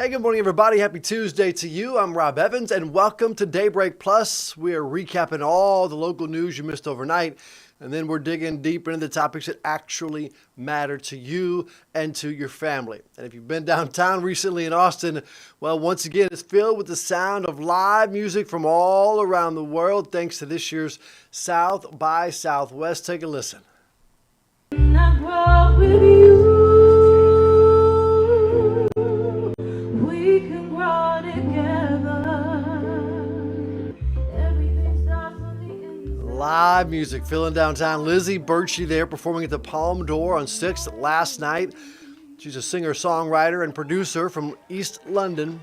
Hey, good morning, everybody. Happy Tuesday to you. I'm Rob Evans, and welcome to Daybreak Plus. We are recapping all the local news you missed overnight, and then we're digging deep into the topics that actually matter to you and to your family. And if you've been downtown recently in Austin, well, once again, it's filled with the sound of live music from all around the world, thanks to this year's South by Southwest. Take a listen. I walk with you. We can grow together. Everything starts on the inside. Live music filling downtown. Lizzie Birchie there performing at the Palm Door on 6th last night. She's a singer-songwriter and producer from East London.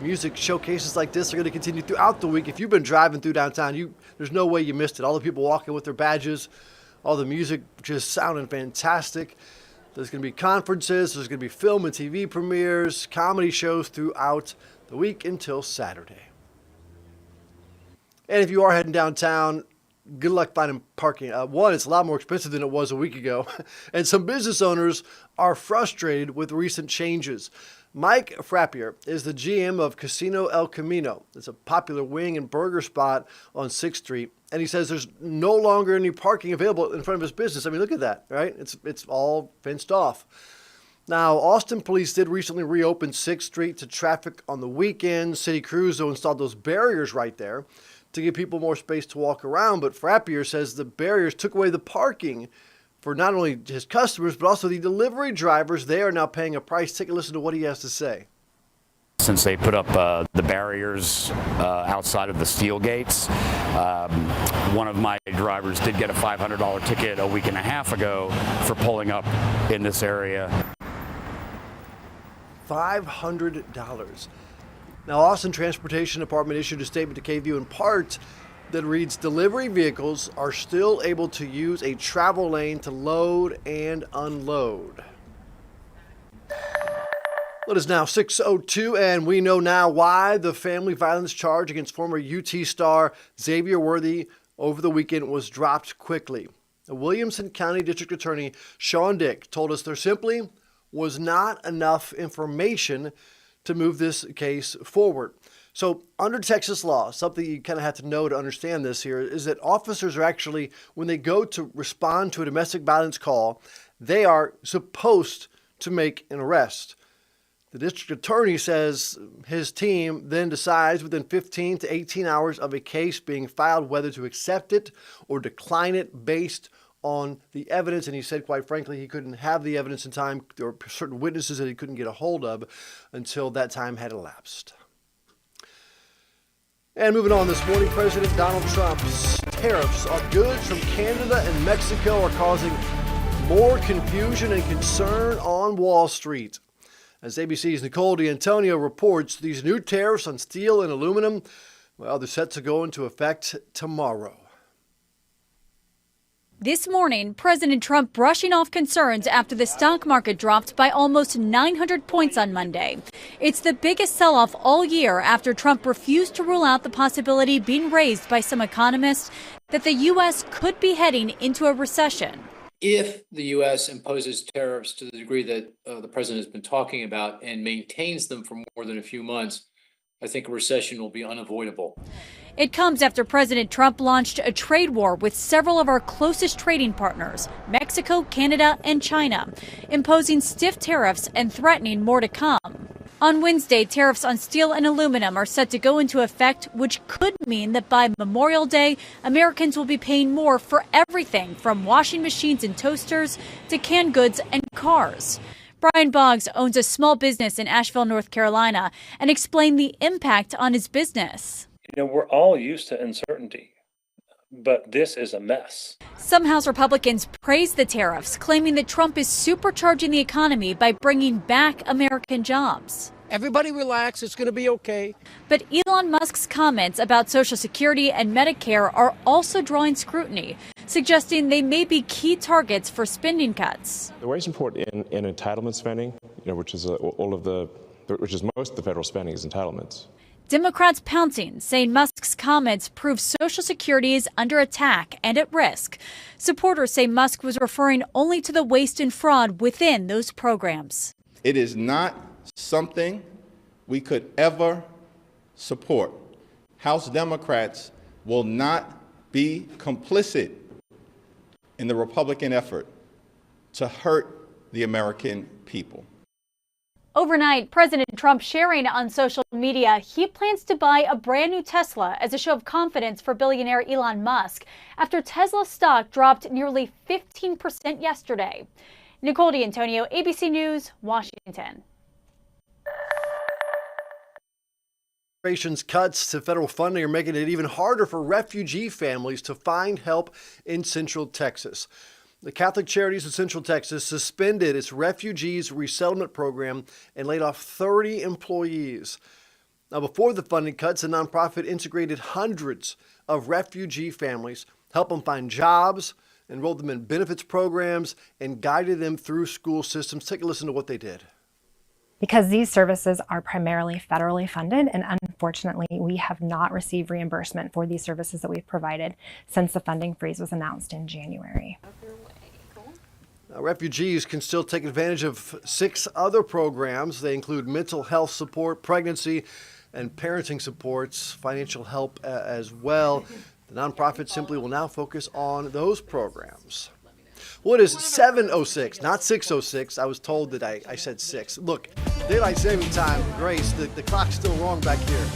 Music showcases like this are going to continue throughout the week. If you've been driving through downtown, there's no way you missed it. All the people walking with their badges, all the music just sounding fantastic. There's going to be conferences, there's going to be film and TV premieres, comedy shows throughout the week until Saturday. And if you are heading downtown, good luck finding parking. One, it's a lot more expensive than it was a week ago. And some business owners are frustrated with recent changes. Mike Frappier is the GM of Casino El Camino. It's a popular wing and burger spot on 6th Street. And he says there's no longer any parking available in front of his business. I mean, look at that, right? It's all fenced off. Now, Austin police did recently reopen 6th Street to traffic on the weekend. City crews, though, installed those barriers right there to give people more space to walk around. But Frappier says the barriers took away the parking for not only his customers, but also the delivery drivers. They are now paying a price. Take a listen to what he has to say. Since they put up the barriers outside of the steel gates, one of my drivers did get a $500 ticket a week and a half ago for pulling up in this area. $500. Now, Austin Transportation Department issued a statement to KVUE in part that reads, delivery vehicles are still able to use a travel lane to load and unload. Well, it is now 6:02, and we know now why the family violence charge against former UT star Xavier Worthy over the weekend was dropped quickly. The Williamson County District Attorney Sean Dick told us there simply was not enough information to move this case forward. So under Texas law, something you kind of have to know to understand this here is that officers are actually, when they go to respond to a domestic violence call, they are supposed to make an arrest. The district attorney says his team then decides within 15 to 18 hours of a case being filed whether to accept it or decline it based on the evidence. And he said, quite frankly, he couldn't have the evidence in time. There were certain witnesses that he couldn't get a hold of until that time had elapsed. And moving on this morning, President Donald Trump's tariffs on goods from Canada and Mexico are causing more confusion and concern on Wall Street. As ABC's Nicole D'Antonio reports, these new tariffs on steel and aluminum, well, they're set to go into effect tomorrow. This morning, President Trump brushing off concerns after the stock market dropped by almost 900 points on Monday. It's the biggest sell-off all year after Trump refused to rule out the possibility being raised by some economists that the U.S. could be heading into a recession. If the U.S. imposes tariffs to the degree that the president has been talking about and maintains them for more than a few months, I think a recession will be unavoidable. It comes after President Trump launched a trade war with several of our closest trading partners, Mexico, Canada, and China, imposing stiff tariffs and threatening more to come. On Wednesday, tariffs on steel and aluminum are set to go into effect, which could mean that by Memorial Day, Americans will be paying more for everything from washing machines and toasters to canned goods and cars. Brian Boggs owns a small business in Asheville, North Carolina, and explained the impact on his business. You know, we're all used to uncertainty, but this is a mess. Some House Republicans praised the tariffs, claiming that Trump is supercharging the economy by bringing back American jobs. Everybody relax, it's going to be okay. But Elon Musk's comments about Social Security and Medicare are also drawing scrutiny, suggesting they may be key targets for spending cuts. The way it's important in entitlement spending, which is most of the federal spending is entitlements. Democrats pouncing, saying Musk's comments prove Social Security is under attack and at risk. Supporters say Musk was referring only to the waste and fraud within those programs. It is not something we could ever support. House Democrats will not be complicit in the Republican effort to hurt the American people. Overnight, President Trump sharing on social media he plans to buy a brand new Tesla as a show of confidence for billionaire Elon Musk after Tesla stock dropped nearly 15% yesterday. Nicole D'Antonio, ABC News, Washington. Administration's cuts to federal funding are making it even harder for refugee families to find help in Central Texas. The Catholic Charities of Central Texas suspended its refugees resettlement program and laid off 30 employees. Now, before the funding cuts, the nonprofit integrated hundreds of refugee families, helped them find jobs, enrolled them in benefits programs, and guided them through school systems. Take a listen to what they did. Because these services are primarily federally funded, and unfortunately, we have not received reimbursement for these services that we've provided since the funding freeze was announced in January. Refugees can still take advantage of 6 other programs. They include mental health support, pregnancy and parenting supports, financial help as well. The nonprofit simply will now focus on those programs. Well, it is 7:06, not 6:06. I was told that I said 6. Look, daylight saving time, Grace, the clock's still wrong back here.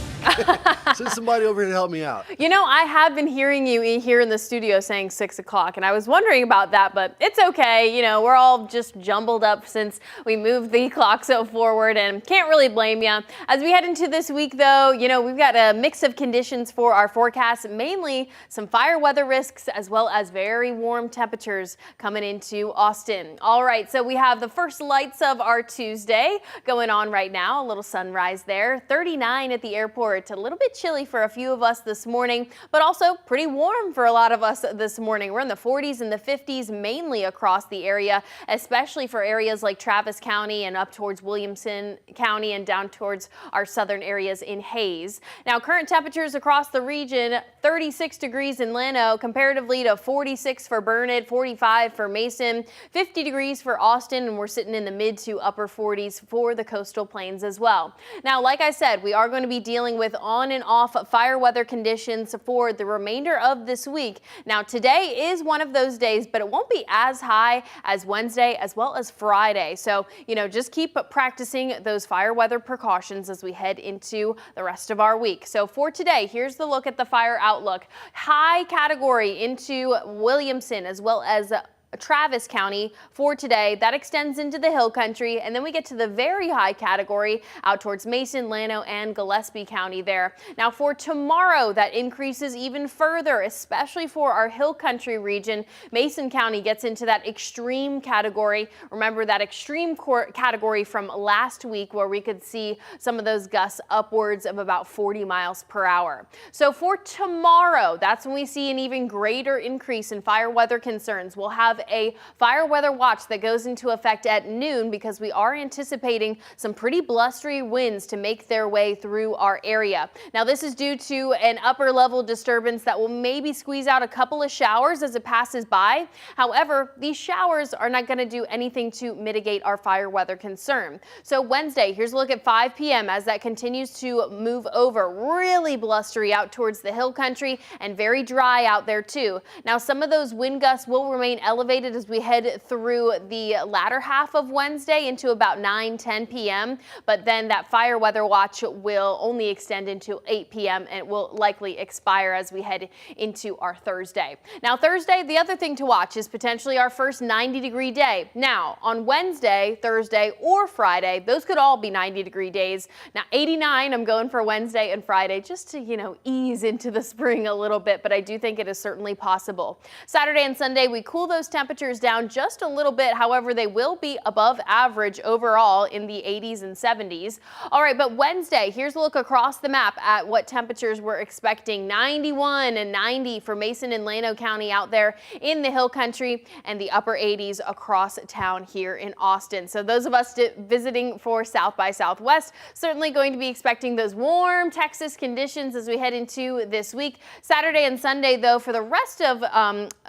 Send somebody over here to help me out. You know, I have been hearing you here in the studio saying 6 o'clock, and I was wondering about that, but it's okay. You know, we're all just jumbled up since we moved the clock so forward, and can't really blame you. As we head into this week, though, you know, we've got a mix of conditions for our forecast, mainly some fire weather risks, as well as very warm temperatures coming into Austin. All right, so we have the first lights of our Tuesday going on right now. A little sunrise there, 39 at the airport. A little bit chilly for a few of us this morning, but also pretty warm for a lot of us this morning. We're in the 40s and the 50s mainly across the area, especially for areas like Travis County and up towards Williamson County and down towards our southern areas in Hayes. Now, current temperatures across the region, 36 degrees in Llano, comparatively to 46 for Burnett, 45 for Mason, 50 degrees for Austin, and we're sitting in the mid to upper 40s for the coastal plains as well. Now, like I said, we are going to be dealing with on and off fire weather conditions for the remainder of this week. Now, today is one of those days, but it won't be as high as Wednesday as well as Friday. So, you know, just keep practicing those fire weather precautions as we head into the rest of our week. So for today, here's the look at the fire outlook. High category into Williamson as well as Travis County for today. That extends into the hill country, and then we get to the very high category out towards Mason, Llano, and Gillespie County there. Now for tomorrow, that increases even further, especially for our hill country region. Mason County gets into that extreme category. Remember that extreme category from last week where we could see some of those gusts upwards of about 40 miles per hour. So for tomorrow, that's when we see an even greater increase in fire weather concerns. We'll have a fire weather watch that goes into effect at noon because we are anticipating some pretty blustery winds to make their way through our area. Now, this is due to an upper level disturbance that will maybe squeeze out a couple of showers as it passes by. However, these showers are not going to do anything to mitigate our fire weather concern. So Wednesday, here's a look at 5 p.m. as that continues to move over. Really blustery out towards the hill country and very dry out there too. Now, some of those wind gusts will remain elevated as we head through the latter half of Wednesday into about 9-10 p.m. But then that fire weather watch will only extend into 8 p.m. and it will likely expire as we head into our Thursday. Now Thursday, the other thing to watch is potentially our first 90-degree day. Now on Wednesday, Thursday, or Friday, those could all be 90-degree days. Now 89, I'm going for Wednesday and Friday just to, you know, ease into the spring a little bit, but I do think it is certainly possible. Saturday and Sunday, we cool those temperatures down just a little bit. However, they will be above average overall in the 80s and 70s. All right, but Wednesday, here's a look across the map at what temperatures we're expecting. 91 and 90 for Mason and Llano County out there in the hill country, and the upper 80s across town here in Austin. So those of us visiting for South by Southwest certainly going to be expecting those warm Texas conditions as we head into this week. Saturday and Sunday, though, for the rest of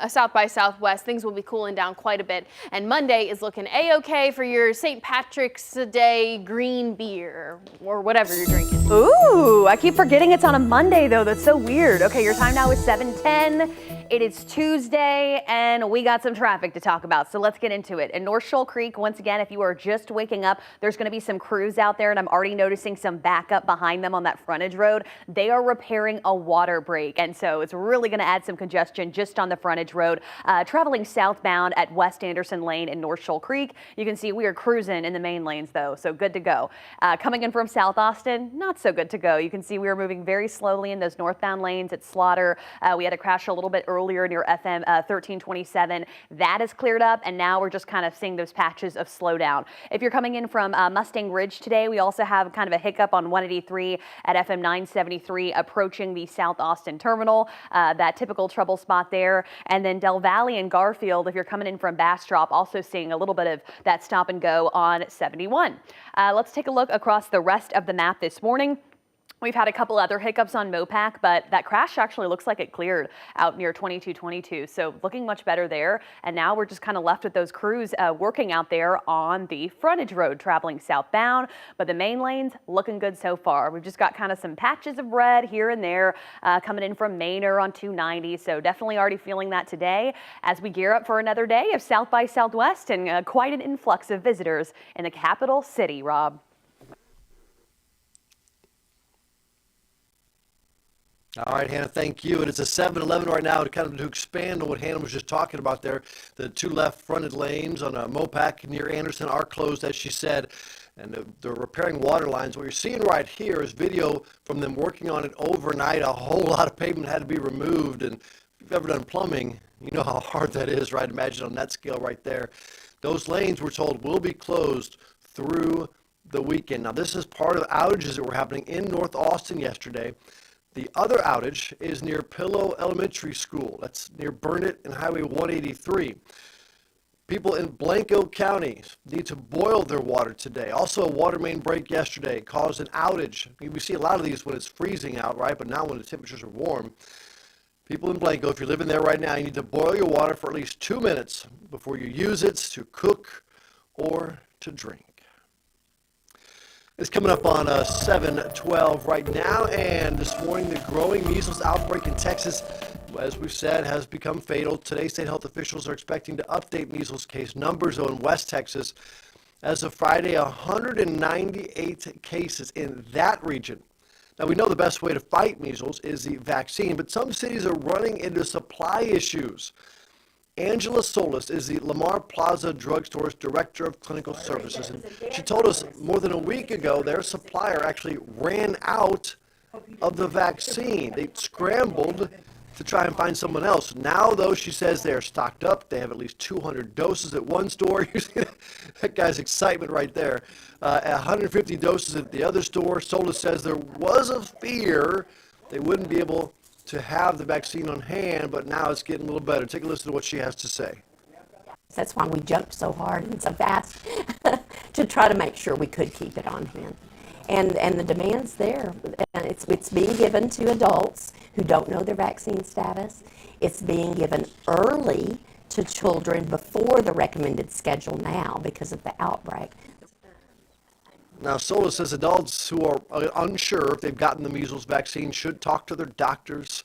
South by Southwest, things will be be cooling down quite a bit. And Monday is looking A-okay for your St. Patrick's Day green beer or whatever you're drinking. Ooh, I keep forgetting it's on a Monday though. That's so weird. Okay, your time now is 7:10. It is Tuesday and we got some traffic to talk about, so let's get into it. In North Shoal Creek, once again, if you are just waking up, there's going to be some crews out there and I'm already noticing some backup behind them on that frontage road. They are repairing a water break, and so it's really going to add some congestion just on the frontage road. Traveling southbound at West Anderson Lane in North Shoal Creek, you can see we are cruising in the main lanes though, so good to go. Coming in from South Austin, not so good to go. You can see we are moving very slowly in those northbound lanes at Slaughter. We had a crash a little bit earlier near FM 1327. That is cleared up, and now we're just kind of seeing those patches of slowdown. If you're coming in from Mustang Ridge today, we also have kind of a hiccup on 183 at FM 973 approaching the South Austin terminal, that typical trouble spot there. And then Del Valley and Garfield, if you're coming in from Bastrop, also seeing a little bit of that stop and go on 71. Let's take a look across the rest of the map this morning. We've had a couple other hiccups on Mopac, but that crash actually looks like it cleared out near 2222. So looking much better there. And now we're just kind of left with those crews working out there on the frontage road traveling southbound. But the main lanes looking good so far. We've just got kind of some patches of red here and there coming in from Manor on 290. So definitely already feeling that today as we gear up for another day of South by Southwest and quite an influx of visitors in the capital city, Rob. All right, Hannah, thank you. And it's a 7-11 right now to expand on what Hannah was just talking about there. The two left fronted lanes on Mopac near Anderson are closed, as she said, and they're repairing water lines. What you're seeing right here is video from them working on it overnight. A whole lot of pavement had to be removed, and if you've ever done plumbing, you know how hard that is, right? Imagine on that scale right there. Those lanes, we're told, will be closed through the weekend. Now, this is part of outages that were happening in North Austin yesterday. The other outage is near Pillow Elementary School. That's near Burnett and Highway 183. People in Blanco County need to boil their water today. Also, a water main break yesterday caused an outage. We see a lot of these when it's freezing out, right? But now when the temperatures are warm, people in Blanco, if you're living there right now, you need to boil your water for at least 2 minutes before you use it to cook or to drink. It's coming up on 7:12 right now, and this morning the growing measles outbreak in Texas, as we've said, has become fatal. Today, state health officials are expecting to update measles case numbers in West Texas. As of Friday, 198 cases in that region. Now, we know the best way to fight measles is the vaccine, but some cities are running into supply issues. Angela Solis is the Lamar Plaza Drugstore's Director of Clinical Services, and she told us more than a week ago their supplier actually ran out of the vaccine. They scrambled to try and find someone else. Now, though, she says they're stocked up. They have at least 200 doses at one store. You see that guy's excitement right there. 150 doses at the other store. Solis says there was a fear they wouldn't be able to have the vaccine on hand, but now it's getting a little better. Take a listen to what she has to say. That's why we jumped so hard and so fast to try to make sure we could keep it on hand. And the demand's there. And it's being given to adults who don't know their vaccine status. It's being given early to children before the recommended schedule now because of the outbreak. Now, Solis says adults who are unsure if they've gotten the measles vaccine should talk to their doctors.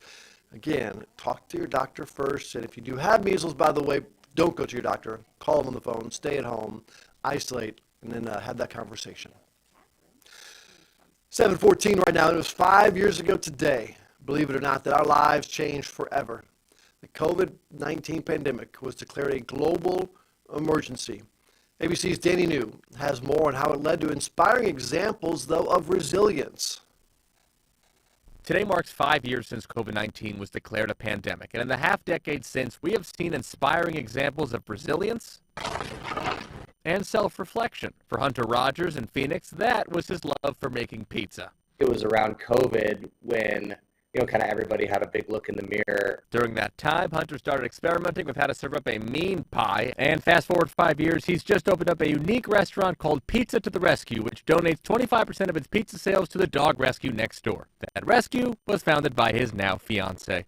Again, talk to your doctor first. And if you do have measles, by the way, don't go to your doctor. Call them on the phone, stay at home, isolate, and then have that conversation. 7:14 right now. It was 5 years ago today, believe it or not, that our lives changed forever. The COVID-19 pandemic was declared a global emergency. ABC's Danny New has more on how it led to inspiring examples, though, of resilience. Today marks 5 years since COVID-19 was declared a pandemic, and in the half-decade since, we have seen inspiring examples of resilience and self-reflection. For Hunter Rogers in Phoenix, that was his love for making pizza. It was around COVID when kind of everybody had a big look in the mirror. During that time, Hunter started experimenting with how to serve up a mean pie, and fast forward 5 years, he's just opened up a unique restaurant called Pizza to the Rescue, which donates 25% of its pizza sales to the dog rescue next door. That rescue was founded by his now fiancée.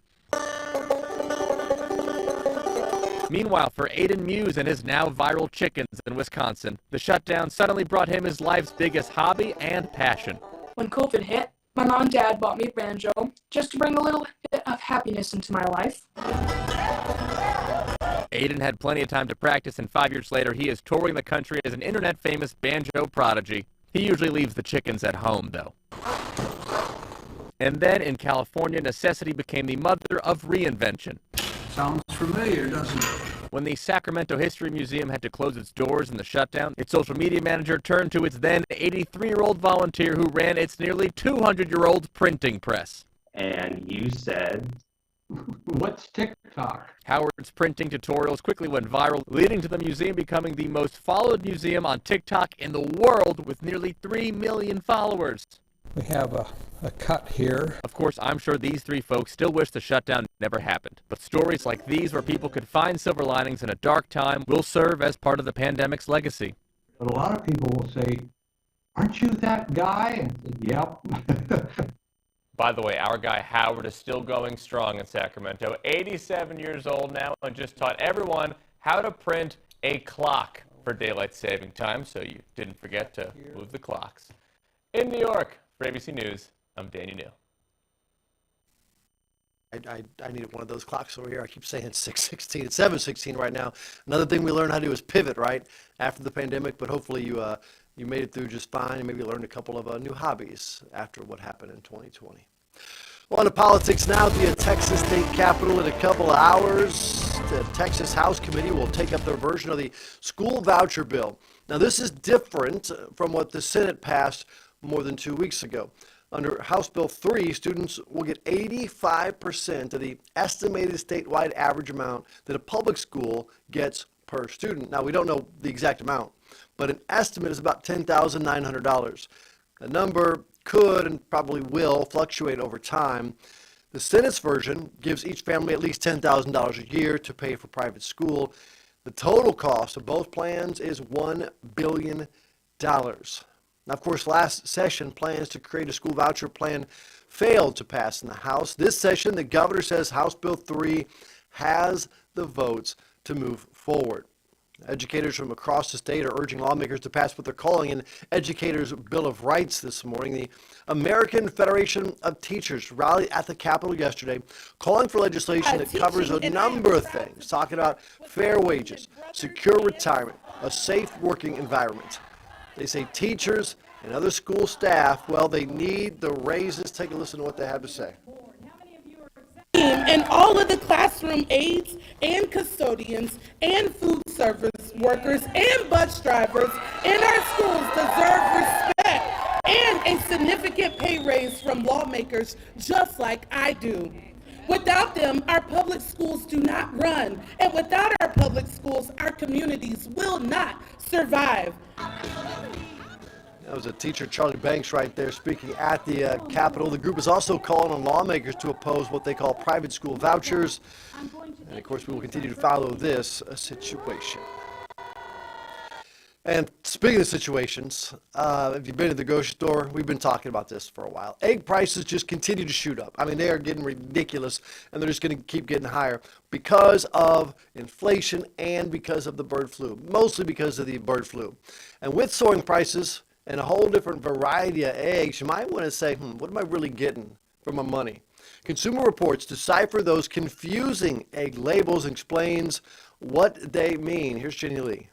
Meanwhile, for Aiden Muse and his now viral chickens in Wisconsin, the shutdown suddenly brought him his life's biggest hobby and passion. When COVID hit, my mom and dad bought me a banjo just to bring a little bit of happiness into my life. Aiden had plenty of time to practice, and 5 years later, he is touring the country as an internet-famous banjo prodigy. He usually leaves the chickens at home, though. And then in California, necessity became the mother of reinvention. Sounds familiar, doesn't it? When the Sacramento History Museum had to close its doors in the shutdown, its social media manager turned to its then 83-year-old volunteer who ran its nearly 200-year-old printing press. And you said, what's TikTok? Howard's printing tutorials quickly went viral, leading to the museum becoming the most followed museum on TikTok in the world with nearly 3 million followers. We have a cut here. Of course, I'm sure these three folks still wish the shutdown never happened. But stories like these where people could find silver linings in a dark time will serve as part of the pandemic's legacy. But a lot of people will say, aren't you that guy? And I said, yep. By the way, our guy Howard is still going strong in Sacramento, 87 years old now, and just taught everyone how to print a clock for daylight saving time, so you didn't forget to move the clocks. In New York, for ABC News, I'm Daniel Neal. I needed one of those clocks over here. I keep saying it's 6:16. It's 7:16 right now. Another thing we learned how to do is pivot, right, after the pandemic, but hopefully you made it through just fine, and maybe learned a couple of new hobbies after what happened in 2020. Well, on to politics now. At the Texas State Capitol in a couple of hours, the Texas House Committee will take up their version of the school voucher bill. Now, this is different from what the Senate passed more than 2 weeks ago. Under House Bill 3, students will get 85% of the estimated statewide average amount that a public school gets per student. Now, we don't know the exact amount, but an estimate is about $10,900. The number could and probably will fluctuate over time. The Senate's version gives each family at least $10,000 a year to pay for private school. The total cost of both plans is $1 billion. Now, of course, last session, plans to create a school voucher plan failed to pass in the House. This session, the governor says House Bill 3 has the votes to move forward. Educators from across the state are urging lawmakers to pass what they're calling an Educators' Bill of Rights this morning. The American Federation of Teachers rallied at the Capitol yesterday, calling for legislation that covers a number of things, talking about fair wages, secure retirement, a safe working environment. They say teachers and other school staff, well, they need the raises. Take a listen to what they have to say. And all of the classroom aides and custodians and food service workers and bus drivers in our schools deserve respect and a significant pay raise from lawmakers just like I do. Without them, our public schools do not run. And without our public schools, our communities will not survive. That was a teacher, Charlie Banks, right there speaking at the Capitol. The group is also calling on lawmakers to oppose what they call private school vouchers. And of course, we will continue to follow this situation. And speaking of situations, if you've been to the grocery store, we've been talking about this for a while. Egg prices just continue to shoot up. I mean, they are getting ridiculous, and they're just going to keep getting higher because of inflation and because of the bird flu, mostly because of the bird flu. And with soaring prices and a whole different variety of eggs, you might want to say, what am I really getting for my money? Consumer Reports decipher those confusing egg labels and explains what they mean. Here's Jenny Lee.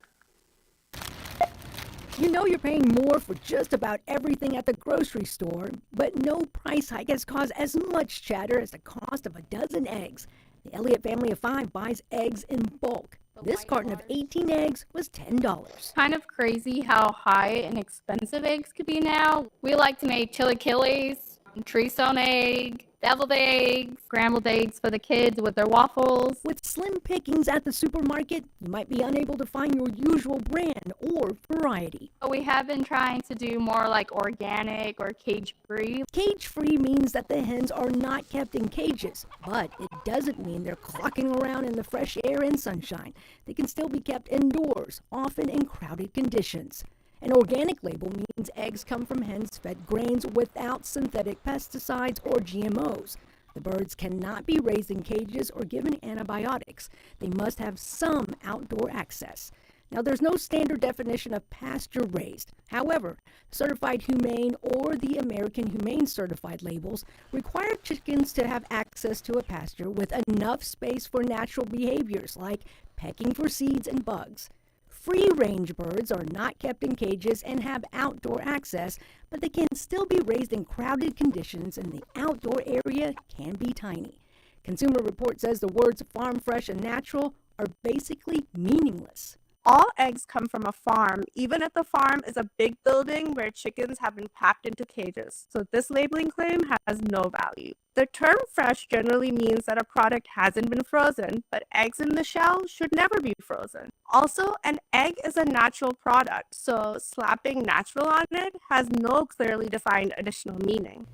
You know you're paying more for just about everything at the grocery store, but no price hike has caused as much chatter as the cost of a dozen eggs. The Elliott family of 5 buys eggs in bulk. This carton of 18 eggs was $10. Kind of crazy how high and expensive eggs could be now. We like to make chilaquiles, tree-sewn egg, deviled eggs, scrambled eggs for the kids with their waffles. With slim pickings at the supermarket, you might be unable to find your usual brand or variety. We have been trying to do more like organic or cage-free. Cage-free means that the hens are not kept in cages, but it doesn't mean they're clucking around in the fresh air and sunshine. They can still be kept indoors, often in crowded conditions. An organic label means eggs come from hens fed grains without synthetic pesticides or GMOs. The birds cannot be raised in cages or given antibiotics. They must have some outdoor access. Now, there's no standard definition of pasture-raised. However, Certified Humane or the American Humane Certified labels require chickens to have access to a pasture with enough space for natural behaviors like pecking for seeds and bugs. Free-range birds are not kept in cages and have outdoor access, but they can still be raised in crowded conditions, and the outdoor area can be tiny. Consumer Report says the words farm fresh and natural are basically meaningless. All eggs come from a farm, even if the farm is a big building where chickens have been packed into cages, so this labeling claim has no value. The term fresh generally means that a product hasn't been frozen, but eggs in the shell should never be frozen. Also, an egg is a natural product, so slapping natural on it has no clearly defined additional meaning.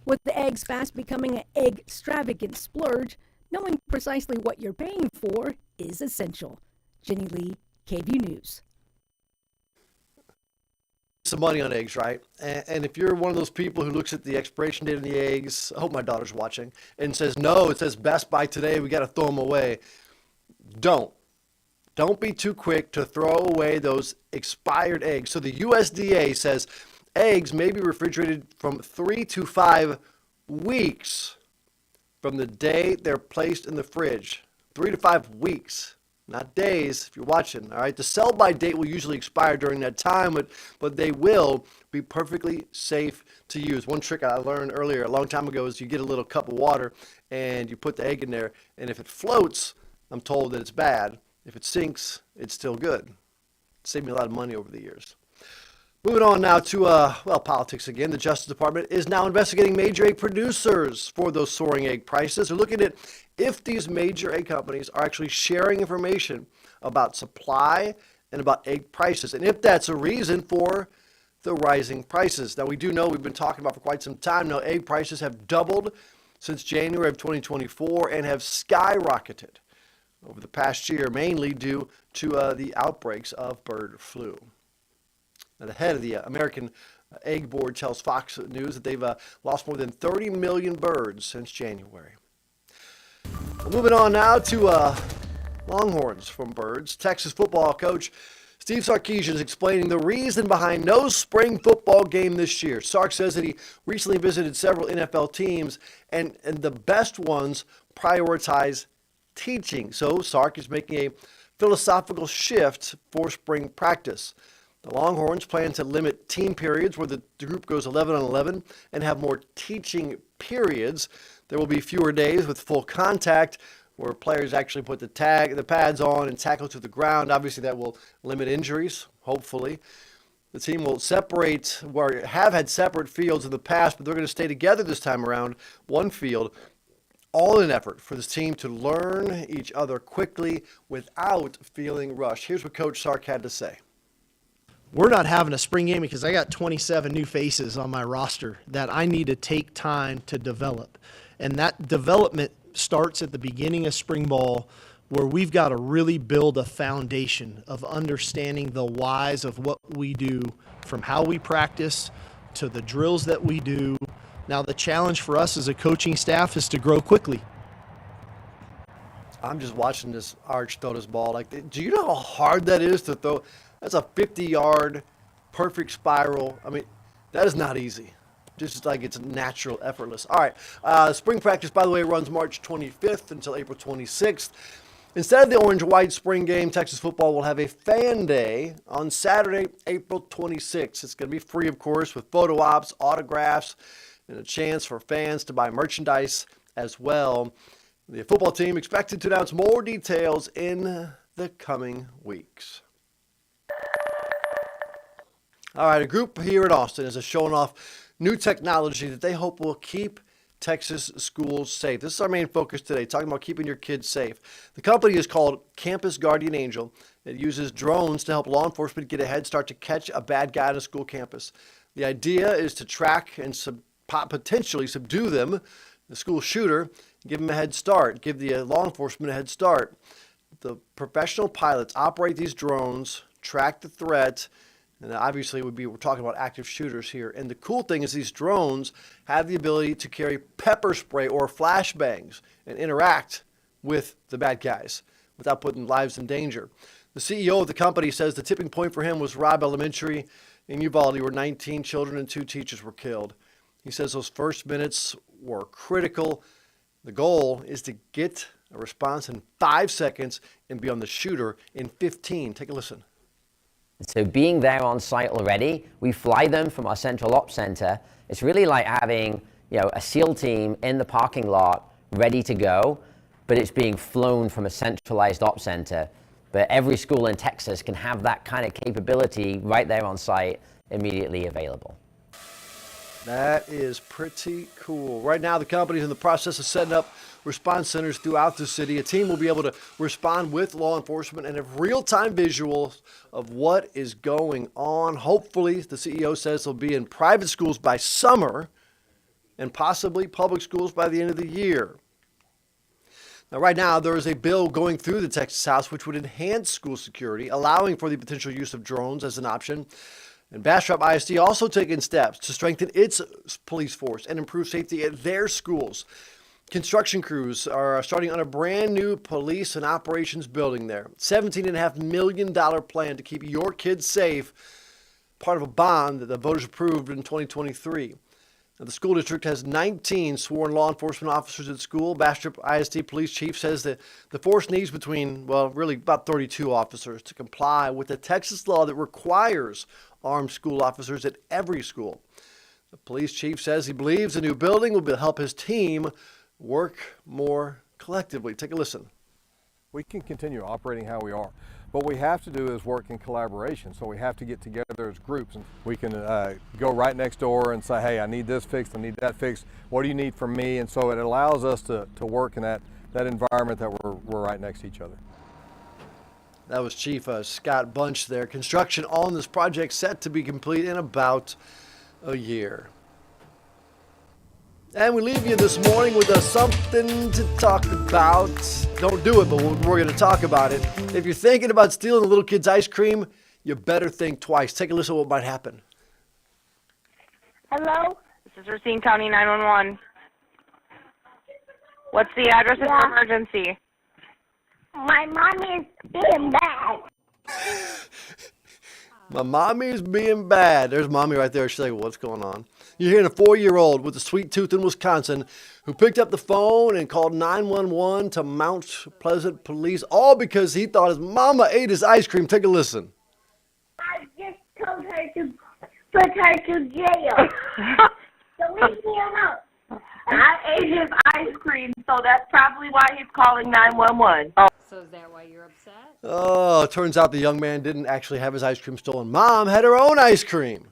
With the eggs fast becoming an egg-extravagant splurge, knowing precisely what you're paying for is essential. Jenny Lee, KVUE News. Some money on eggs, right? And if you're one of those people who looks at the expiration date on the eggs, I hope my daughter's watching, and says, no, it says best by today, we got to throw them away. Don't be too quick to throw away those expired eggs. So the USDA says eggs may be refrigerated from 3 to 5 weeks from the day they're placed in the fridge. 3 to 5 weeks. Not days, if you're watching, all right? The sell-by date will usually expire during that time, but they will be perfectly safe to use. One trick I learned earlier, a long time ago, is you get a little cup of water, and you put the egg in there, and if it floats, I'm told that it's bad. If it sinks, it's still good. It saved me a lot of money over the years. Moving on now to, politics again. The Justice Department is now investigating major egg producers for those soaring egg prices. They're looking at if these major egg companies are actually sharing information about supply and about egg prices, and if that's a reason for the rising prices. Now, we do know, we've been talking about for quite some time now, egg prices have doubled since January of 2024 and have skyrocketed over the past year, mainly due to the outbreaks of bird flu. Now, the head of the American Egg Board tells Fox News that they've lost more than 30 million birds since January. Moving on now to Longhorns from birds. Texas football coach Steve Sarkisian is explaining the reason behind no spring football game this year. Sark says that he recently visited several NFL teams, and the best ones prioritize teaching. So Sark is making a philosophical shift for spring practice. The Longhorns plan to limit team periods where the group goes 11 on 11 and have more teaching periods. There will be fewer days with full contact where players actually put the pads on and tackle to the ground. Obviously, that will limit injuries, hopefully. The team will separate, or have had separate fields in the past, but they're going to stay together this time around, one field, all in an effort for this team to learn each other quickly without feeling rushed. Here's what Coach Sark had to say. We're not having a spring game because I got 27 new faces on my roster that I need to take time to develop. And that development starts at the beginning of spring ball, where we've got to really build a foundation of understanding the whys of what we do, from how we practice to the drills that we do. Now, the challenge for us as a coaching staff is to grow quickly. I'm just watching this Arch throw this ball. Like, do you know how hard that is to throw? That's a 50-yard perfect spiral. I mean, that is not easy. Just like it's natural, effortless. All right. Spring practice, by the way, runs March 25th until April 26th. Instead of the orange-white spring game, Texas football will have a fan day on Saturday, April 26th. It's going to be free, of course, with photo ops, autographs, and a chance for fans to buy merchandise as well. The football team expected to announce more details in the coming weeks. All right, a group here in Austin is showing off new technology that they hope will keep Texas schools safe. This is our main focus today, talking about keeping your kids safe. The company is called Campus Guardian Angel. It uses drones to help law enforcement get a head start to catch a bad guy on a school campus. The idea is to track and potentially subdue them, the school shooter, give them a head start, give the law enforcement a head start. The professional pilots operate these drones, track the threat, And obviously, we're talking about active shooters here. And the cool thing is these drones have the ability to carry pepper spray or flashbangs and interact with the bad guys without putting lives in danger. The CEO of the company says the tipping point for him was Robb Elementary in Uvalde, where 19 children and 2 teachers were killed. He says those first minutes were critical. The goal is to get a response in 5 seconds and be on the shooter in 15. Take a listen. So being there on site already, we fly them from our central ops center. It's really like having, a SEAL team in the parking lot ready to go, but it's being flown from a centralized ops center. But every school in Texas can have that kind of capability right there on site, immediately available. That is pretty cool. Right now, the company's in the process of setting up response centers throughout the city. A team will be able to respond with law enforcement and have real-time visuals of what is going on. Hopefully, the CEO says they'll be in private schools by summer and possibly public schools by the end of the year. Now, right now, there is a bill going through the Texas House which would enhance school security, allowing for the potential use of drones as an option. And Bastrop ISD also taking steps to strengthen its police force and improve safety at their schools. Construction crews are starting on a brand new police and operations building there. $17.5 million plan to keep your kids safe, part of a bond that the voters approved in 2023. Now, the school district has 19 sworn law enforcement officers at school. Bastrop ISD police chief says that the force needs really about 32 officers to comply with the Texas law that requires armed school officers at every school. The police chief says he believes the new building will help his team work more collectively. Take a listen. We can continue operating how we are. What we have to do is work in collaboration. So we have to get together as groups. And we can go right next door and say, hey, I need this fixed, I need that fixed. What do you need from me? And so it allows us to work in that environment that we're right next to each other. That was Chief Scott Bunch there. Construction on this project set to be complete in about a year. And we leave you this morning with something to talk about. Don't do it, but we're going to talk about it. If you're thinking about stealing the little kid's ice cream, you better think twice. Take a listen to what might happen. Hello? This is Racine County 911. What's the address of your emergency? My mommy is being bad. My mommy is being bad. There's mommy right there. She's like, what's going on? You're hearing a 4-year-old with a sweet tooth in Wisconsin who picked up the phone and called 911 to Mount Pleasant police, all because he thought his mama ate his ice cream. Take a listen. I just told her to put her to jail. So leave me alone. I ate his ice cream, so that's probably why he's calling 911. Oh. So is that why you're upset? Oh, it turns out the young man didn't actually have his ice cream stolen. Mom had her own ice cream.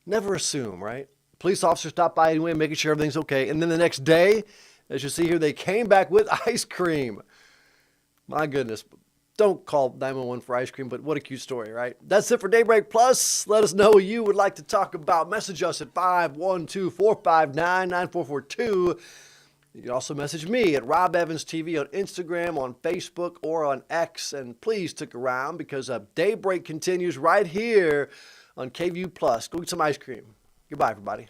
Never assume, right? Police officer stopped by anyway, making sure everything's okay. And then the next day, as you see here, they came back with ice cream. My goodness. Don't call 911 for ice cream, but what a cute story, right? That's it for Daybreak Plus. Let us know what you would like to talk about. Message us at 512-459-9442. You can also message me at Rob Evans TV on Instagram, on Facebook, or on X. And please stick around because Daybreak continues right here on KVUE Plus. Go get some ice cream. Goodbye, everybody.